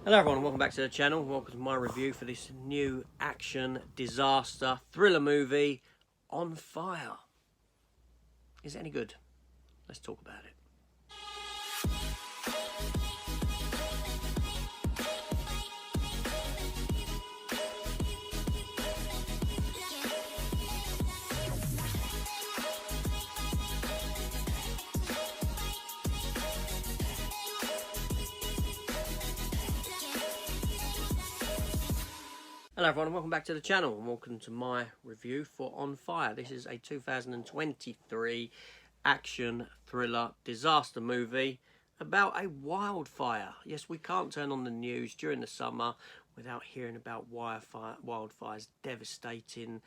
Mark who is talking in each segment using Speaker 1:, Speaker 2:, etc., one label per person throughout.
Speaker 1: Hello everyone and welcome back to the channel. Welcome to my review for this new action disaster thriller movie, On Fire. Is it any good? Let's talk about it. Hello everyone and welcome back to the channel and welcome to my review for On Fire. This is a 2023 action thriller disaster movie about a wildfire. Yes, we can't turn on the news during the summer without hearing about wildfires devastating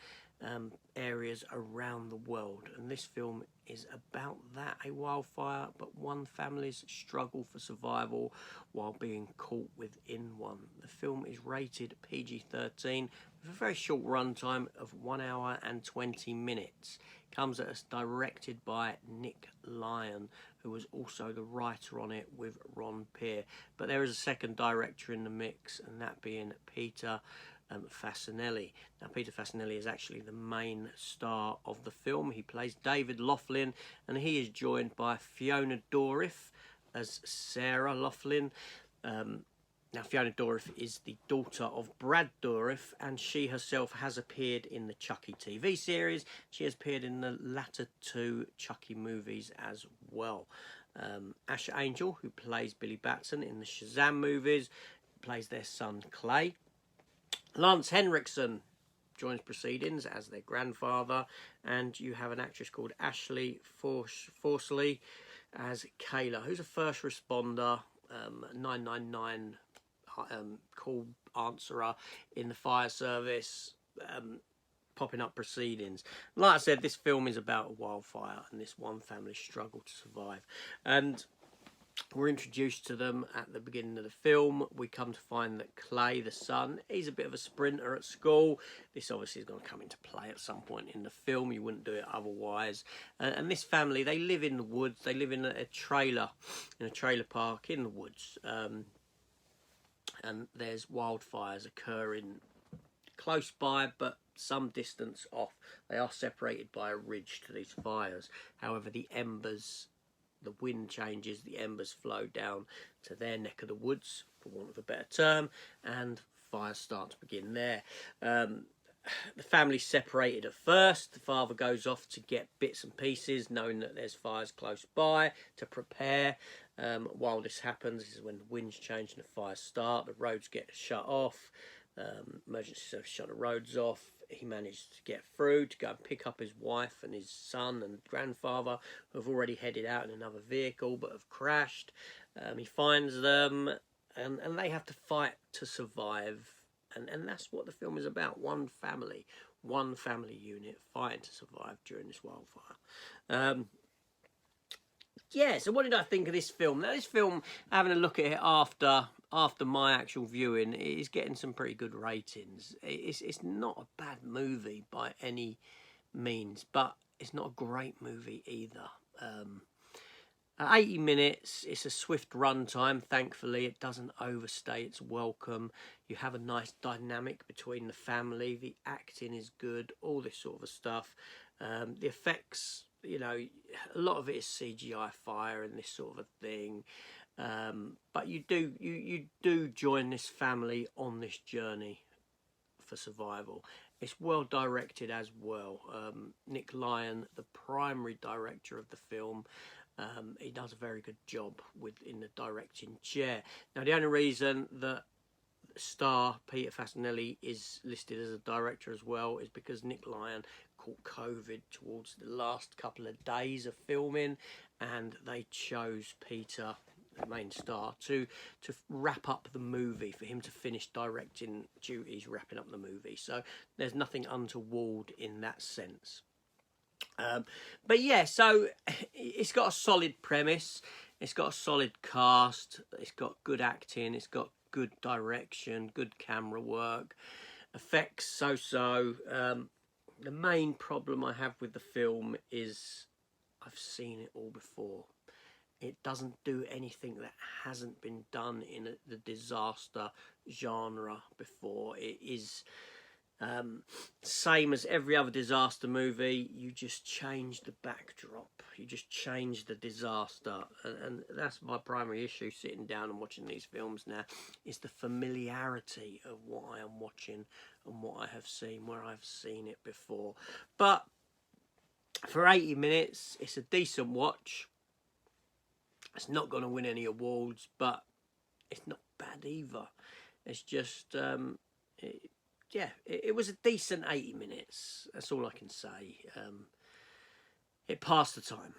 Speaker 1: areas around the world, and this film is about that, a wildfire, but one family's struggle for survival while being caught within one. The film is rated PG-13 with a very short runtime of 1 hour and 20 minutes. It comes at us directed by Nick Lyon, who was also the writer on it with Ron Peer, but there is a second director in the mix, and that being Peter Facinelli. Now, Peter Facinelli is actually the main star of the film. He plays David Laughlin, and he is joined by Fiona Dourif as Sarah Laughlin. Now, Fiona Dourif is the daughter of Brad Dourif, and she herself has appeared in the Chucky TV series. She has appeared in the latter two Chucky movies as well. Asher Angel, who plays Billy Batson in the Shazam movies, plays their son Clay. Lance Henriksen joins proceedings as their grandfather, and you have an actress called Ashley Forsley as Kayla, who's a first responder, 999 call answerer in the fire service, popping up proceedings. Like I said, this film is about a wildfire and this one family's struggle to survive, and we're introduced to them at the beginning of the film. We come to find that Clay, the son, he's a bit of a sprinter at school. This obviously is going to come into play at some point in the film. You wouldn't do it otherwise. And this family, they live in the woods. They live in a trailer park in the woods. And there's wildfires occurring close by, but some distance off. They are separated by a ridge to these fires. However, the wind changes, the embers flow down to their neck of the woods, for want of a better term, and fires start to begin there. The family's separated at first. The father goes off to get bits and pieces, knowing that there's fires close by, to prepare. While this happens, this is when the winds change and the fires start. The roads get shut off. Emergency service shut the roads off. He managed to get through to go and pick up his wife and his son and grandfather, who have already headed out in another vehicle but have crashed. He finds them, and they have to fight to survive. And that's what the film is about. One family unit fighting to survive during this wildfire. Yeah, so what did I think of this film? Now, this film, having a look at it after my actual viewing, it is getting some pretty good ratings. It's not a bad movie by any means, but it's not a great movie either. At 80 minutes, it's a swift runtime. Thankfully, it doesn't overstay its welcome. You have a nice dynamic between the family. The acting is good, all this sort of stuff. The effects, you know, a lot of it is CGI fire and this sort of a thing. But you do join this family on this journey for survival. It's well directed as well. Nick Lyon, the primary director of the film, he does a very good job in the directing chair. Now, the only reason that star Peter Facinelli is listed as a director as well is because Nick Lyon caught COVID towards the last couple of days of filming, and they chose Peter, the main star, to wrap up the movie, for him to finish directing duties, wrapping up the movie. So there's nothing untoward in that sense. But yeah, so it's got a solid premise, it's got a solid cast, it's got good acting, it's got good direction, good camera work, effects so-so. The main problem I have with the film is I've seen it all before. It doesn't do anything that hasn't been done in the disaster genre before. It is same as every other disaster movie. You just change the backdrop, you just change the disaster, and that's my primary issue sitting down and watching these films now, is the familiarity of what I am watching and what I have seen, where I've seen it before. But for 80 minutes, it's a decent watch. It's not going to win any awards, but it's not bad either. It's just it was a decent 80 minutes. That's all I can say. It passed the time.